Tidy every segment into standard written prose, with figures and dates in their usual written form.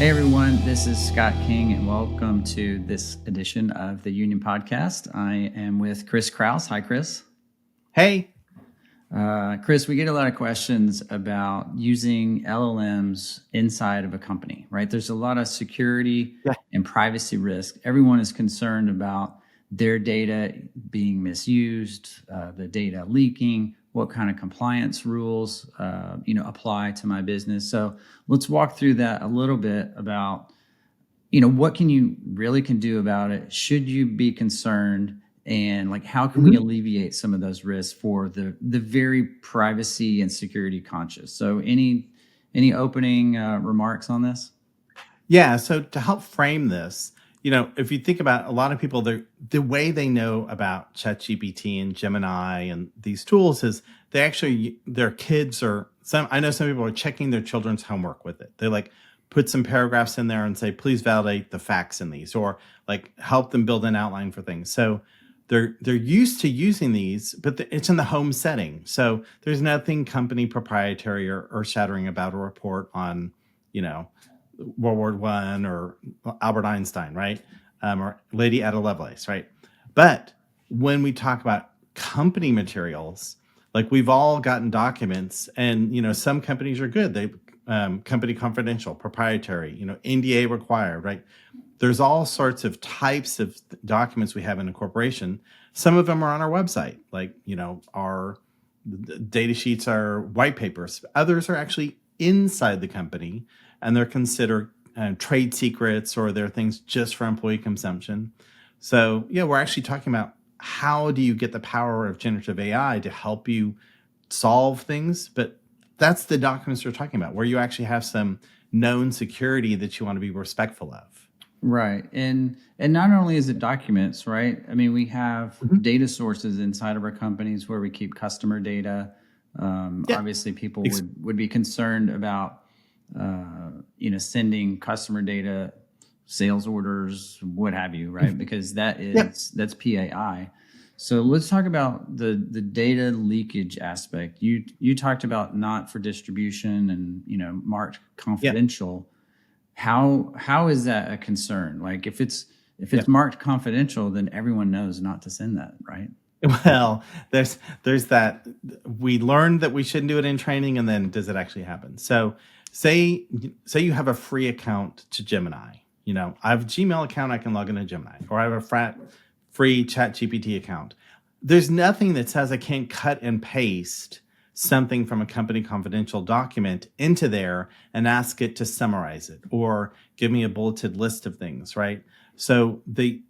Hey everyone, this is Scott King, and welcome to this edition of the Union Podcast. I am with Chris Kraus. Hi, Chris. Hey. Chris, we get a lot of questions about using LLMs inside of a company, right? There's a lot of security and privacy risk. Everyone is concerned about their data being misused, the data leaking, what kind of compliance rules apply to my business. So let's walk through that a little bit about what can you really can do about it. Should you be concerned, and like how can we alleviate some of those risks for the very privacy and security conscious? So any opening remarks on this? Yeah. So to help frame this, if you think about a lot of people, the way they know about ChatGPT and Gemini and these tools is their kids I know some people are checking their children's homework with it. They put some paragraphs in there and say, please validate the facts in these, or help them build an outline for things. So they're used to using these, but it's in the home setting. So there's nothing company proprietary or shattering about a report on, World War I or Albert Einstein, right? Or Lady Ada Lovelace, right? But when we talk about company materials, we've all gotten documents, and some companies are good. They company confidential, proprietary, NDA required, right? There's all sorts of types of documents we have in a corporation. Some of them are on our website, our data sheets are white papers. Others are actually inside the company, and they're considered trade secrets, or they're things just for employee consumption. So yeah, we're actually talking about how do you get the power of generative AI to help you solve things, but that's the documents we're talking about, where you actually have some known security that you want to be respectful of. Right. And not only is it documents, right? I mean, we have data sources inside of our companies where we keep customer data. Obviously, people would be concerned about, sending customer data, sales orders, what have you, right? Because that's PAI. So let's talk about the data leakage aspect. You talked about not for distribution and marked confidential. How is that a concern? Like if it's marked confidential, then everyone knows not to send that, right? Well, there's that. We learned that we shouldn't do it in training, and then does it actually happen? So say you have a free account to Gemini. I have a Gmail account, I can log into Gemini, or I have a free ChatGPT account. There's nothing that says I can't cut and paste something from a company confidential document into there and ask it to summarize it or give me a bulleted list of things, right? So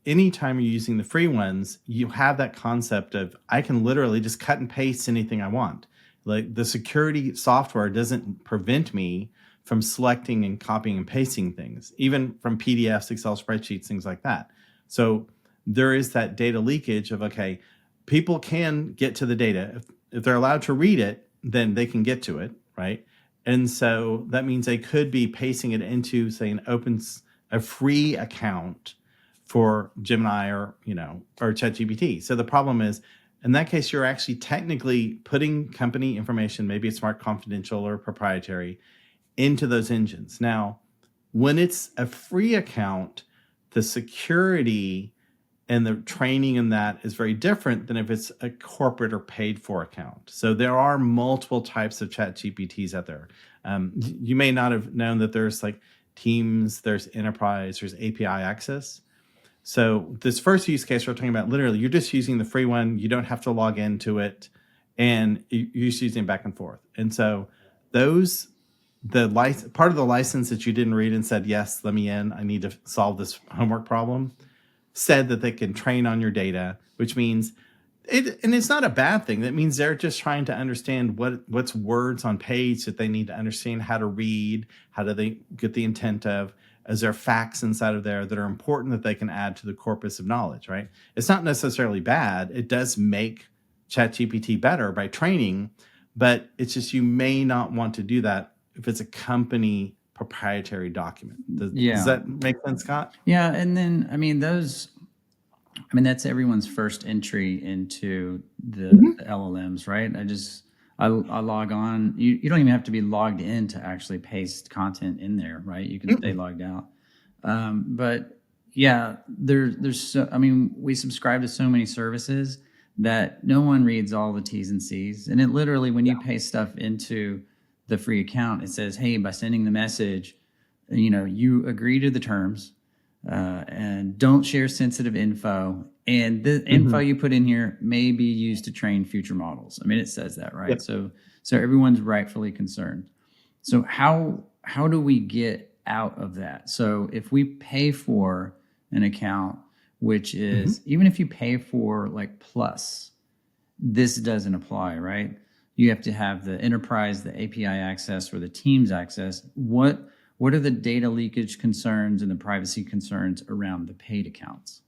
anytime you're using the free ones, you have that concept of I can literally just cut and paste anything I want. Like the security software doesn't prevent me from selecting and copying and pasting things, even from PDFs, Excel spreadsheets, things like that. So there is that data leakage of, okay, people can get to the data. If they're allowed to read it, then they can get to it, right? And so that means they could be pasting it into, say, a free account for Gemini or ChatGPT. So the problem is, in that case, you're actually technically putting company information, maybe it's marked confidential or proprietary, into those engines. Now, when it's a free account, the security and the training in that is very different than if it's a corporate or paid for account. So there are multiple types of ChatGPTs out there. You may not have known that there's Teams, there's Enterprise, there's API access. So this first use case we're talking about, literally, you're just using the free one. You don't have to log into it, and you're just using it back and forth. And so part of the license that you didn't read and said, yes, let me in, I need to solve this homework problem, said that they can train on your data, which means and it's not a bad thing. That means they're just trying to understand what's words on page that they need to understand how to read, how do they get the intent of, is there facts inside of there that are important that they can add to the corpus of knowledge, right? It's not necessarily bad. It does make ChatGPT better by training, but it's just you may not want to do that if it's a company proprietary document. Does that make sense, Scott? Yeah, and then that's everyone's first entry into the LLMs, right? I log on. You don't even have to be logged in to actually paste content in there, right? You can stay logged out. But yeah, there's so, I mean, we subscribe to so many services that no one reads all the T's and C's. And it literally, when you paste stuff into the free account, it says, hey, by sending the message, you agree to the terms, and don't share sensitive info. And the info you put in here may be used to train future models. I mean, it says that, right? Yep. So everyone's rightfully concerned. So how do we get out of that? So if we pay for an account, which is even if you pay for like Plus, this doesn't apply, right? You have to have the enterprise, the API access, or the Teams access. What are the data leakage concerns and the privacy concerns around the paid accounts?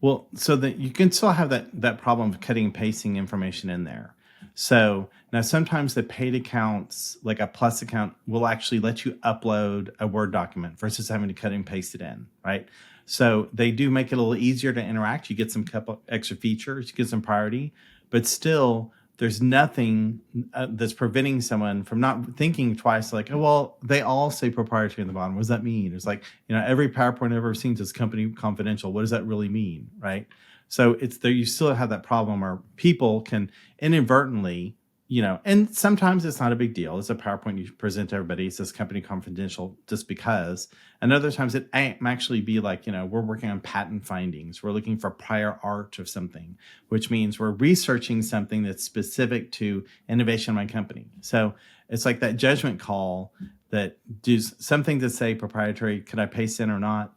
Well, so that you can still have that problem of cutting and pasting information in there. So now sometimes the paid accounts, like a Plus account, will actually let you upload a Word document versus having to cut and paste it in, right? So they do make it a little easier to interact. You get some couple extra features, you get some priority, but still there's nothing that's preventing someone from not thinking twice, like, oh, well, they all say proprietary in the bottom. What does that mean? It's like, every PowerPoint I've ever seen says company confidential. What does that really mean, right? So it's there. You still have that problem where people can inadvertently, and sometimes it's not a big deal. It's a PowerPoint you present to everybody. It says company confidential just because. And other times it may actually be like, we're working on patent findings. We're looking for prior art of something, which means we're researching something that's specific to innovation in my company. So it's like that judgment call that does something to say proprietary. Could I paste in or not?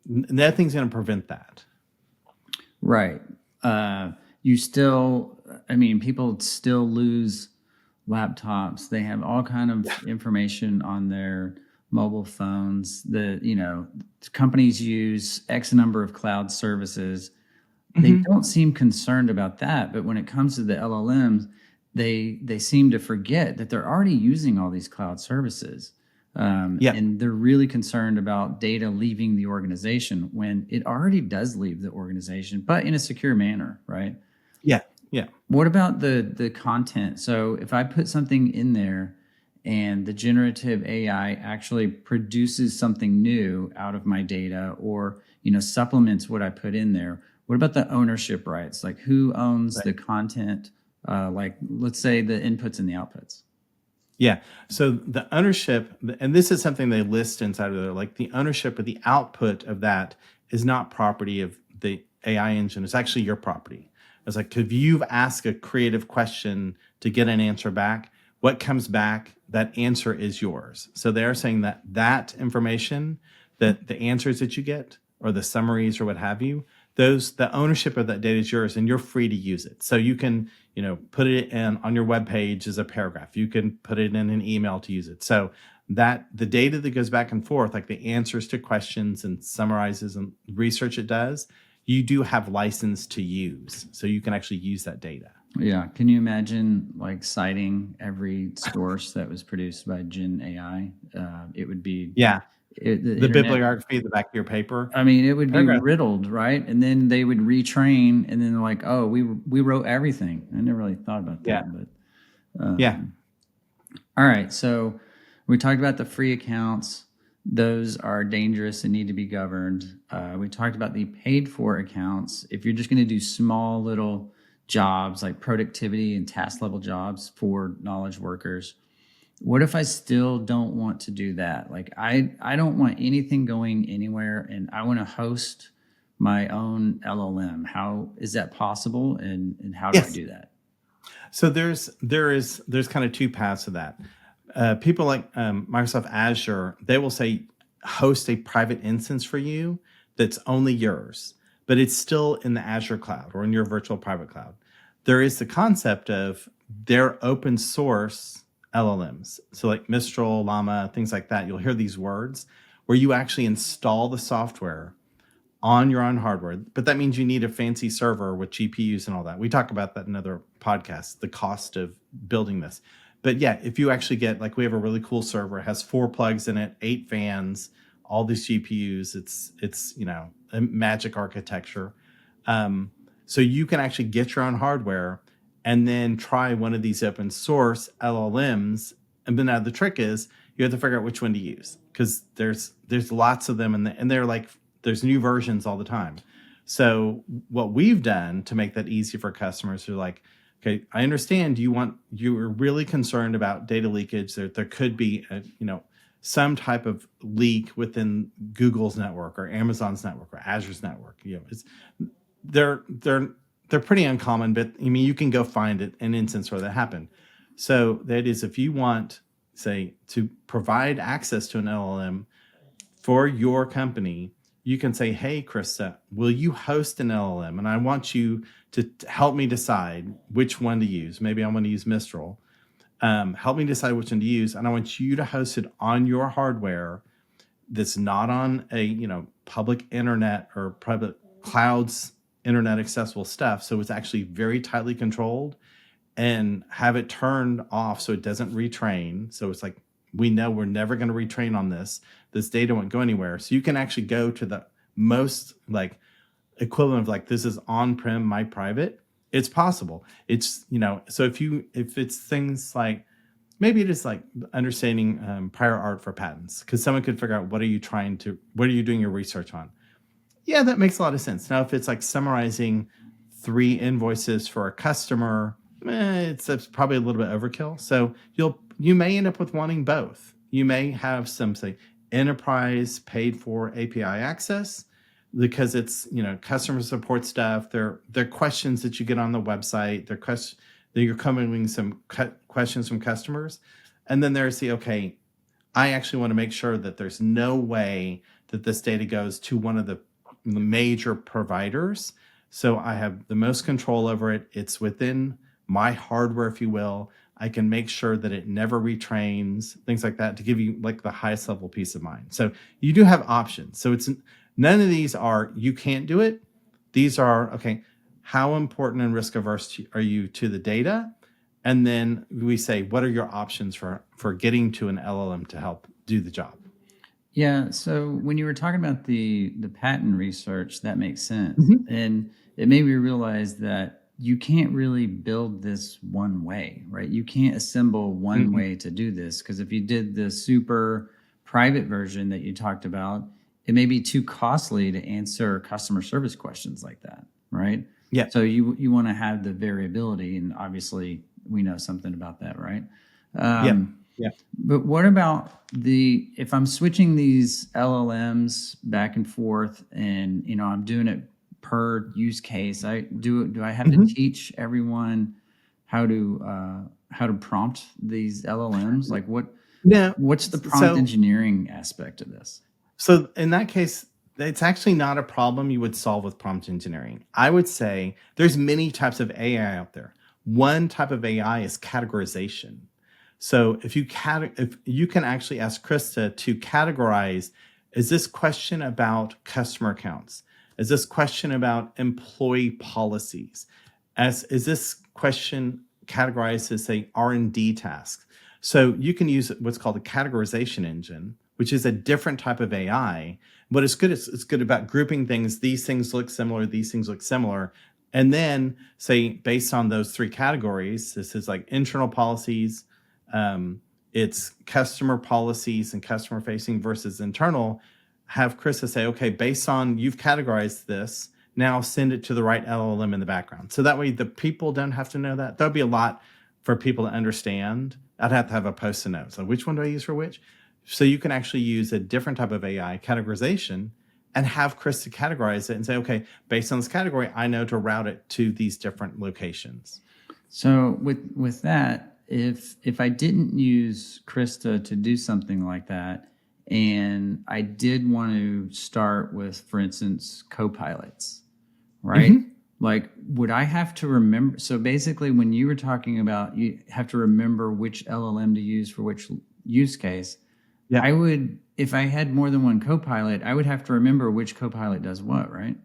Nothing's going to prevent that. Right. People still lose laptops. They have all kind of information on their mobile phones. Companies use X number of cloud services. They don't seem concerned about that. But when it comes to the LLMs, they seem to forget that they're already using all these cloud services. And they're really concerned about data leaving the organization when it already does leave the organization, but in a secure manner, right? Yeah. Yeah. What about the content? So if I put something in there and the generative AI actually produces something new out of my data, or supplements what I put in there, what about the ownership rights? Like, who owns the content? Like, let's say the inputs and the outputs. Yeah. So the ownership, and this is something they list inside of there, like the ownership of the output of that is not property of the AI engine. It's actually your property. It's like, if you've asked a creative question to get an answer back, what comes back, that answer is yours. So they're saying that information, that the answers that you get or the summaries or what have you, the ownership of that data is yours, and you're free to use it. So you can, put it in on your web page as a paragraph. You can put it in an email to use it. So that the data that goes back and forth, like the answers to questions and summarizes and research it does, you do have license to use. So you can actually use that data. Yeah. Can you imagine like citing every source that was produced by Gen AI? It would be the internet, bibliography at the back of your paper. I mean, it would be Paragraph. riddled, right? And then they would retrain, and then like, oh, we wrote everything. I never really thought about that, but all right. So we talked about the free accounts; those are dangerous and need to be governed. We talked about the paid for accounts. If you're just going to do small little jobs like productivity and task level jobs for knowledge workers. What if I still don't want to do that? Like I don't want anything going anywhere, and I want to host my own LLM. How is that possible, and how do I do that? So there's kind of two paths to that. People like Microsoft Azure, they will say host a private instance for you that's only yours, but it's still in the Azure cloud or in your virtual private cloud. There is the concept of their open source LLMs. So like Mistral, Llama, things like that. You'll hear these words where you actually install the software on your own hardware. But that means you need a fancy server with GPUs and all that. We talk about that in other podcasts, the cost of building this. But yeah, if you actually get, like, we have a really cool server, it has 4 plugs in it, 8 fans, all these GPUs. It's a magic architecture. So you can actually get your own hardware and then try one of these open source LLMs. And then now the trick is you have to figure out which one to use, because there's lots of them, and they're like, there's new versions all the time. So what we've done to make that easy for customers who are like, okay, I understand you're really concerned about data leakage. There could be some type of leak within Google's network or Amazon's network or Azure's network. They're pretty uncommon, but I mean, you can go find it, an instance where that happened. So that is, if you want, say, to provide access to an LLM for your company, you can say, hey, Krista, will you host an LLM? And I want you to help me decide which one to use. Maybe I want to use Mistral. Help me decide which one to use. And I want you to host it on your hardware that's not on a public internet or private clouds, internet accessible stuff. So it's actually very tightly controlled, and have it turned off so it doesn't retrain. So it's like, we know we're never going to retrain on this. This data won't go anywhere. So you can actually go to the most like equivalent of like, this is on-prem, my private. It's possible. It's, so if it's things like, maybe it is like understanding prior art for patents, because someone could figure out what are you doing your research on? Yeah, that makes a lot of sense. Now, if it's like summarizing 3 invoices for a customer, it's probably a little bit overkill. So you may end up with wanting both. You may have some, say, enterprise paid for API access, because it's customer support stuff. They're questions that you get on the website. They're questions that you're coming some questions from customers, and then there's okay, I actually want to make sure that there's no way that this data goes to one of the major providers. So I have the most control over it. It's within my hardware, if you will. I can make sure that it never retrains, things like that, to give you like the highest level peace of mind. So you do have options. So it's none of these are, you can't do it. These are, okay, how important and risk averse are you to the data? And then we say, what are your options for getting to an LLM to help do the job? Yeah. So when you were talking about the patent research, that makes sense. And it made me realize that you can't really build this one way, right? You can't assemble one way to do this, because if you did the super private version that you talked about, it may be too costly to answer customer service questions like that, right? Yeah. So you want to have the variability, and obviously we know something about that, right? Yeah. But what about if I'm switching these LLMs back and forth, and I'm doing it per use case, do I have to teach everyone how to prompt these LLMs? Like what's the prompt engineering aspect of this? So in that case, it's actually not a problem you would solve with prompt engineering. I would say there's many types of AI out there. One type of AI is categorization. So if you can actually ask Krista to categorize, is this question about customer accounts? Is this question about employee policies? Is this question categorized as, say, R&D tasks? So you can use what's called a categorization engine, which is a different type of AI. But it's good about grouping things. These things look similar. These things look similar. And then say, based on those 3 categories, this is like internal policies, it's customer policies and customer facing versus internal. Have Krista say, okay, based on you've categorized this, now send it to the right LLM in the background. So that way the people don't have to know that. That'll be a lot for people to understand. I'd have to have a post-it note. So which one do I use for which? So you can actually use a different type of AI categorization and have Krista categorize it and say, okay, based on this category, I know to route it to these different locations. So with that, if I didn't use Krista to do something like that, and I did want to start with, for instance, co-pilots, right? Like, would I have to remember? So basically, when you were talking about you have to remember which LLM to use for which use case, I would, if I had more than one co-pilot, I would have to remember which co-pilot does what, right?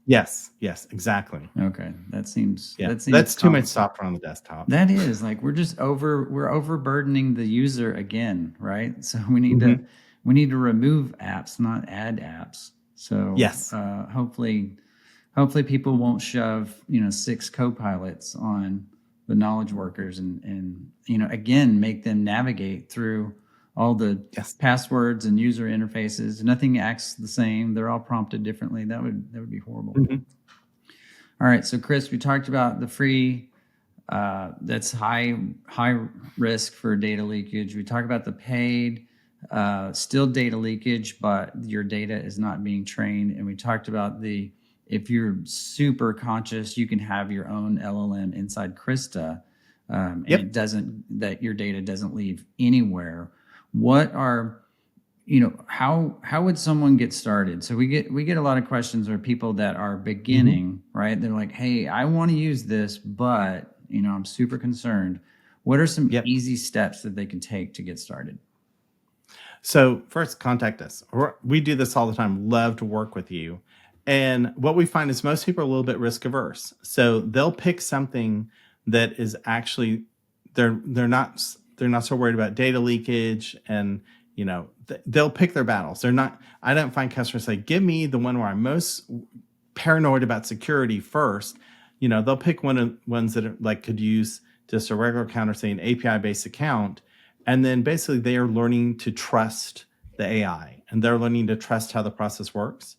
Yes, exactly. Okay, that seems that's too much software on the desktop. That is like we're overburdening the user again, right? So we need to remove apps, not add apps. So yes, hopefully people won't shove 6 co-pilots on the knowledge workers and again, make them navigate through all the passwords and user interfaces. Nothing acts the same. They're all prompted differently. That would be horrible. Mm-hmm. All right. So Chris, we talked about the free, that's high risk for data leakage. We talk about the paid, still data leakage, but your data is not being trained. And we talked about if you're super conscious, you can have your own LLM inside Krista, and that your data doesn't leave anywhere. What are, how would someone get started? So we get a lot of questions where people that are beginning, right? They're like, hey, I want to use this, but I'm super concerned. What are some easy steps that they can take to get started? So first, contact us. We do this all the time. Love to work with you. And what we find is most people are a little bit risk averse. So they'll pick something that is actually they're not so worried about data leakage, and they'll pick their battles. I don't find customers say, give me the one where I'm most paranoid about security first. They'll pick ones that are, like, could use just a regular account or say an API based account. And then basically they are learning to trust the AI, and they're learning to trust how the process works.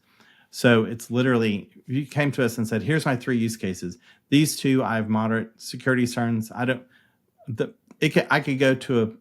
So it's literally, if you came to us and said, here's my 3 use cases. These 2, I have moderate security concerns. I could go to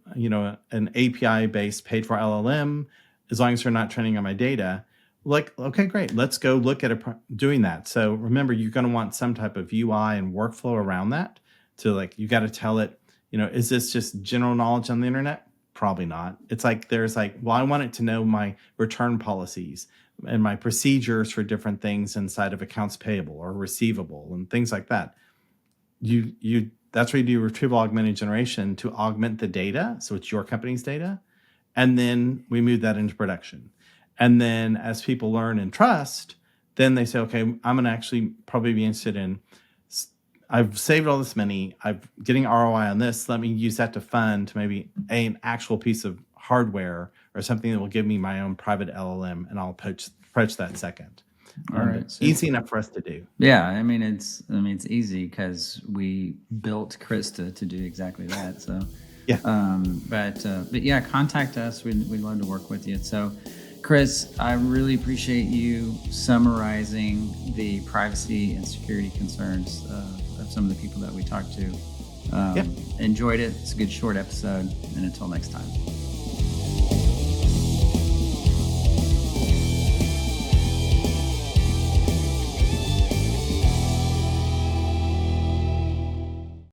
an API based paid for LLM as long as they're not training on my data. Like, okay, great. Let's go look at doing that. So remember, you're going to want some type of UI and workflow around that. So you got to tell it, is this just general knowledge on the internet? Probably not. It's well, I want it to know my return policies and my procedures for different things inside of accounts payable or receivable and things like that. That's where you do retrieval augmented generation to augment the data. So it's your company's data. And then we move that into production. And then as people learn and trust, then they say, okay, I'm going to actually probably be interested in, I've saved all this money, I'm getting ROI on this. Let me use that to fund maybe an actual piece of hardware or something that will give me my own private LLM, and I'll approach that second. All right. So easy enough for us to do. Yeah. It's easy because we built Krista to do exactly that. So, but yeah, contact us. We'd love to work with you. So, Chris, I really appreciate you summarizing the privacy and security concerns of some of the people that we talked to. Enjoyed it. It's a good short episode. And until next time.